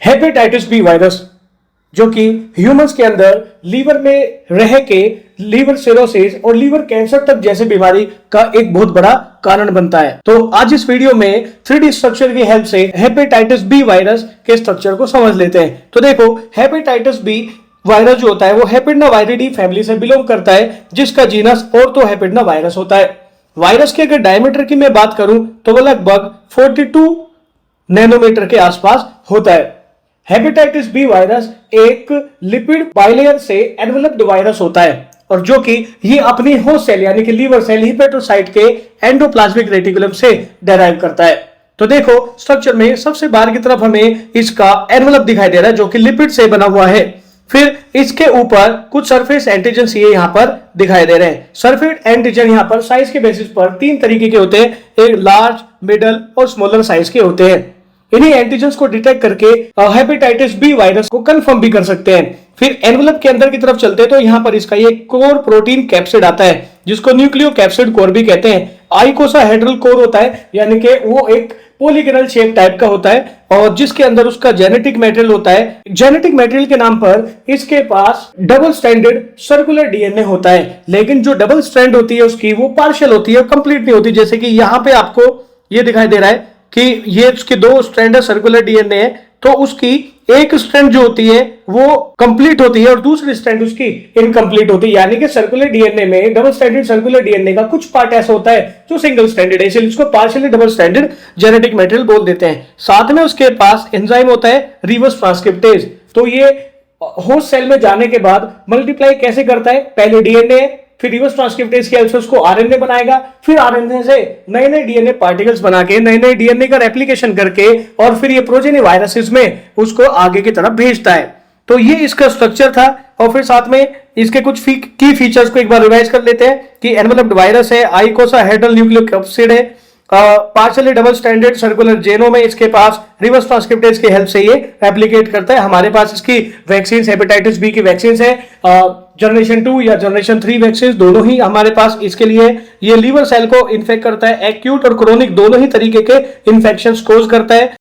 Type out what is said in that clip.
Hepatitis B virus, जो कि humans के अंदर लीवर में रह के लीवर सिरोसिस और लीवर कैंसर तक जैसी बीमारी का एक बहुत बड़ा कारण बनता है। तो आज इस वीडियो में 3D स्ट्रक्चर की हेल्प से हेपेटाइटिस बी वायरस के स्ट्रक्चर को समझ लेते हैं। तो देखो, हेपेटाइटिस बी वायरस जो होता है वो हेपेडनावायरिडी फैमिली से बिलोंग करता है, जिसका जीनस ऑर्थोहेपेडना वायरस होता है। वायरस के अगर डायमीटर की मैं बात करूं तो वो लगभग 42 नैनोमीटर के आसपास होता है। हेपेटाइटिस बी वायरस एक लिपिड बाइलेयर से एनवेलप्ड वायरस होता है, और जो कि ये अपनी होस्ट सेल यानी कि लीवर सेल हिपेटोसाइट के एंडोप्लाज्मिक रेटिकुलम से डेराइव करता है। तो देखो, स्ट्रक्चर में सबसे बाहर की तरफ हमें इसका एनवेलप दिखाई दे रहा है, जो कि लिपिड से बना हुआ है। फिर इसके ऊपर कुछ सरफेस एंटीजन ये यहां पर दिखाई दे रहे हैं। सरफेस एंटीजन यहां पर साइज के बेसिस पर 3 तरीके के होते हैं, एक लार्ज, मिडल और स्मॉलर साइज के होते हैं। इन्हीं एंटीजन्स को डिटेक्ट करके हेपेटाइटिस बी वायरस को कंफर्म भी कर सकते हैं। फिर एनवेलप के अंदर की तरफ चलते हैं तो यहाँ पर इसका ये कोर प्रोटीन कैप्सिड आता है, जिसको न्यूक्लियो कैप्सिड कोर भी कहते हैं। आइकोसाहेड्रल कोर होता है, यानी कि वो एक पॉलीगोनल शेप टाइप का होता है, और जिसके अंदर उसका जेनेटिक मटेरियल होता है। जेनेटिक मटेरियल के नाम पर इसके पास डबल स्ट्रैंडेड सर्कुलर डीएनए होता है, लेकिन जो डबल स्ट्रैंड होती है उसकी वो पार्शियल होती है, कंप्लीट नहीं होती। जैसे कि यहाँ पे आपको ये दिखाई दे रहा है कि ये उसके 2 स्ट्रैंड सर्कुलर डीएनए है, तो उसकी एक स्ट्रैंड जो होती है वो कंप्लीट होती है और दूसरी स्ट्रैंड उसकी इनकम्प्लीट होती है। यानी कि सर्कुलर डीएनए में डबल स्ट्रैंडेड सर्कुलर डीएनए का कुछ पार्ट ऐसा होता है जो सिंगल स्ट्रैंडेड है, इसलिए इसको partially double stranded genetic material बोल देते हैं। साथ में उसके पास एंजाइम होता है रिवर्स ट्रांसक्रिप्टेज। तो ये होस्ट सेल में जाने के बाद मल्टीप्लाई कैसे करता है? पहले डीएनए, फिर रिवर्स ट्रांसक्रिप्टेज की हेल्प से उसको आरएनए बनाएगा, फिर आरएनए से नए नए डीएनए पार्टिकल्स बना के नए नए डीएनए का रेप्लिकेशन करके और फिर ये प्रोजेनी वायरसेस में उसको आगे की तरफ भेजता है। तो ये इसका स्ट्रक्चर था, और फिर साथ में इसके कुछ की फीचर्स को एक बार रिवाइज कर लेते हैं कि एनवेलप्ड वायरस है, आइकोसाहेड्रल न्यूक्लियोकैप्सिड है, partially double stranded circular genome है, इसके पास रिवर्स ट्रांसक्रिप्टेज की हेल्प से ये रेप्लिकेट करता है। हमारे पास इसकी वैक्सीन हेपेटाइटिस बी की वैक्सीन है, जनरेशन 2 या जनरेशन 3 वैक्सीन दोनों ही हमारे पास इसके लिए। ये लीवर सेल को इन्फेक्ट करता है, एक्यूट और क्रोनिक दोनों ही तरीके के इन्फेक्शन कोज करता है।